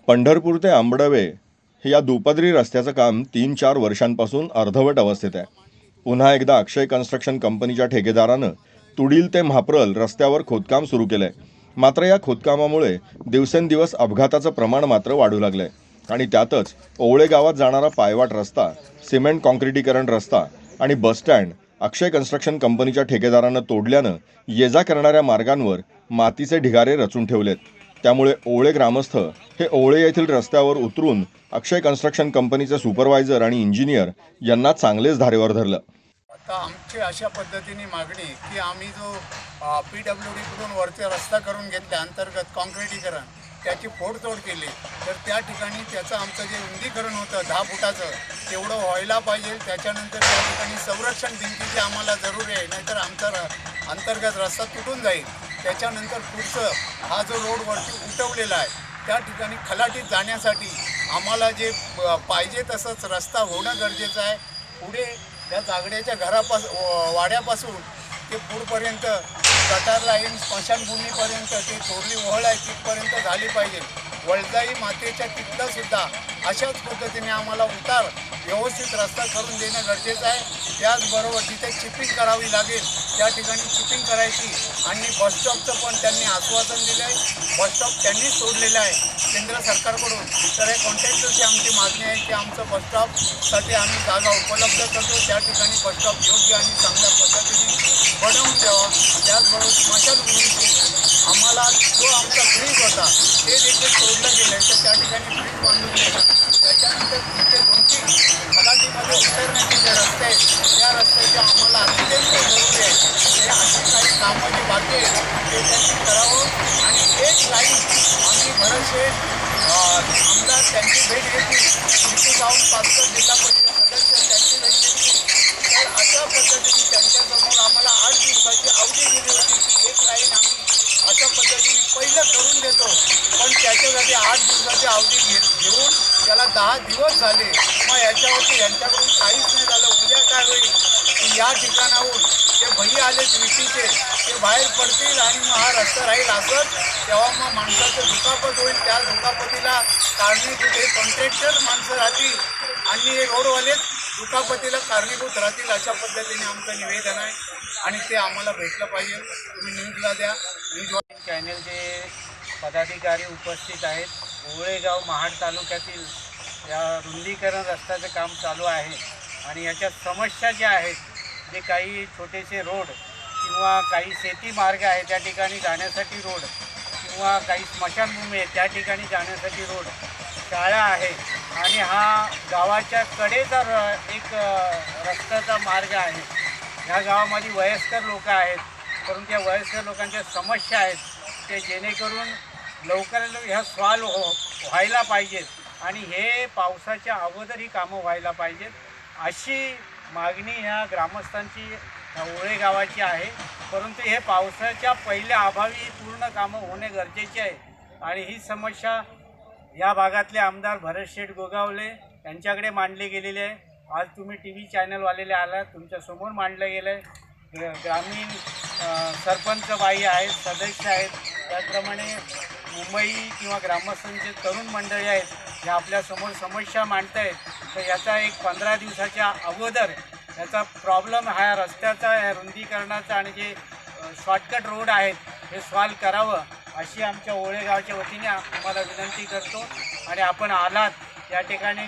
पंढरपूर ते आंबडवे हे या दुपदरी रस्त्याचं काम 3-4 वर्षांपासून अर्धवट अवस्थेत आहे. पुन्हा एकदा अक्षय कन्स्ट्रक्शन कंपनीच्या ठेकेदारानं तुडील ते म्हाप्रल रस्त्यावर खोदकाम सुरू केलंय. मात्र या खोदकामामुळे दिवसेंदिवस अपघाताचं प्रमाण मात्र वाढू लागलंय. आणि त्यातच ओवळे गावात जाणारा पायवाट रस्ता, सिमेंट कॉन्क्रिटीकरण रस्ता आणि बसस्टँड अक्षय कन्स्ट्रक्शन कंपनीच्या ठेकेदारानं तोडल्यानं ये-जा करणाऱ्या मार्गांवर मातीचे ढिगारे रचून ठेवलेत. त्यामुळे ओवळे ग्रामस्थ हे ओवळे येथील रस्त्यावर उतरून अक्षय कन्स्ट्रक्शन कंपनीचे सुपरवायझर आणि इंजिनियर यांना चांगलेच धारेवर धरलं. आता आमची अशा पद्धतीने मागणी की आम्ही जो PWD कडून वरती रस्ता करून घेतला अंतर्गत कॉन्क्रिटीकरण त्याची फोडतोड केली तर त्या ठिकाणी त्याचं आमचं जे रुंदीकरण होतं 10 फुटाचं तेवढं व्हायला पाहिजे. त्याच्यानंतर त्या ठिकाणी संरक्षण भिंतीची आम्हाला जरुरी आहे, नाहीतर आमचा अंतर्गत रस्ता तुटून जाईल. त्याच्यानंतर पुढचं हा जो रोड वरती उठवलेला आहे त्या ठिकाणी खलाटीत जाण्यासाठी आम्हाला जे पाहिजे तसंच रस्ता होणं गरजेचं आहे. पुढे त्या जागड्याच्या वाड्यापासून ते पुढपर्यंत गटार लाईन स्मशानभूमीपर्यंत ते थोरली ओहळ आहे तिथपर्यंत झाली पाहिजे. वळजाई मातेच्या तिथलं सुद्धा अशाच पद्धतीने आम्हाला उतार व्यवस्थित रस्ता करून देणं गरजेचं आहे. त्याचबरोबर जिथे चिपिंग करावी लागेल त्या ठिकाणी चिपिंग करायची आणि बसस्टॉपचं पण त्यांनी आश्वासन दिलं आहे. बसस्टॉप त्यांनीच सोडलेलं आहे केंद्र सरकारकडून. तर हे कॉन्ट्रॅक्टरची आमची मागणी आहे की आमचं बसस्टॉपसाठी आम्ही जागा उपलब्ध करतो, त्या ठिकाणी बसस्टॉप योग्य आणि चांगल्या पद्धतीने बनवून द्यावा. त्याचबरोबर स्मशानभूमीची आम्हाला जो आमचा ब्रिज होता ते देखील तोडलं गेलं आहे, तर त्या ठिकाणी ब्रिज बांधून द्यायचं. त्याच्यानंतर तिथे 2-3 खलाटीमध्ये उतरण्याचे जे रस्ते आहेत त्या रस्त्याची आम्हाला अत्यंत जरुरी आहे. हे अशी काही कामं जी बाकी आहेत ते त्यांनी करावं आणि एक लाईन आम्ही बरेचसे आमदार त्यांची भेट घेतली, तिथे जाऊन 5 जिल्हा परिषद सदस्य त्यांची भेट घेतली. तर अशा पद्धतीने त्यांच्यासमोर आम्हाला 8 दिवसाची अवधी दिली होती की एक लाईन आम्ही अशा पद्धतीने पहिलं करून देतो, पण त्याच्यासाठी 8 दिवसाची अवधी घेऊन त्याला 10 दिवस झाले. मग याच्यावरती यांच्याकडून काहीच नाही झालं. उद्या काय होईल की या ठिकाणाहून ते भई आलेच विटीचे ते बाहेर पडतील आणि मग हा रस्ता राहील असंच, तेव्हा मग माणसाचं दुखापत होईल. त्या दुखापतीला कारणीभूत हे कॉन्ट्रॅक्टर माणसं राहतील आणि हे रोडवालेच दुखापतीला कारणीभूत राहतील. अशा पद्धतीने आमचं निवेदन आहे आणि ते आम्हाला भेटलं पाहिजे. तुम्ही न्यूजला द्या. न्यूज चॅनलचे पदाधिकारी उपस्थित आहेत. ओवळेगाव महाड तालुक्यातील या रुंदीकरण रस्त्याचं काम चालू आहे आणि याच्या समस्या ज्या आहेत, जे काही छोटेसे रोड किंवा काही शेती मार्ग आहे त्या ठिकाणी जाण्यासाठी रोड किंवा काही स्मशानभूमी आहे त्या ठिकाणी जाण्यासाठी रोड, शाळा आहे आणि हा गावाच्या कडेचा एक रस्त्याचा मार्ग आहे. ह्या गावामध्ये वयस्कर लोक आहेत, परंतु या वयस्कर लोकांच्या समस्या आहेत ते जेणेकरून लवकर ह्या सॉल्व्ह व्हायला पाहिजेत आणि हे पावसाच्या अगोदर ही कामं व्हायला पाहिजेत अशी मागणी ह्या ग्रामस्थांची ओवळे गावाची आहे. परंतु हे पावसाच्या पहिल्या अभावी पूर्ण कामं होणे गरजेचे आहे आणि ही समस्या या भागातले आमदार भरतशेठ गोगावले यांच्याकडे मांडली गेलेली आहे. आज तुम्ही TV चॅनलवालेले आलात, तुमच्यासमोर मांडलं गेलं आहे. ग्रामीण सरपंच बाई आहेत, सदस्य आहेत, त्याचप्रमाणे मुंबई किंवा ग्रामस्थांचे तरुण मंडळी आहेत जे आपल्यासमोर समस्या मांडत आहेत. तर याचा एक 15 दिवसाच्या अगोदर याचा प्रॉब्लेम हा रस्त्याचा, या रुंदीकरणाचा आणि जे शॉर्टकट रोड आहेत हे सॉल्व करावं अशी आमच्या ओवळे गावाच्या वतीने तुम्हाला विनंती करतो. आणि आपण आलात या ठिकाणी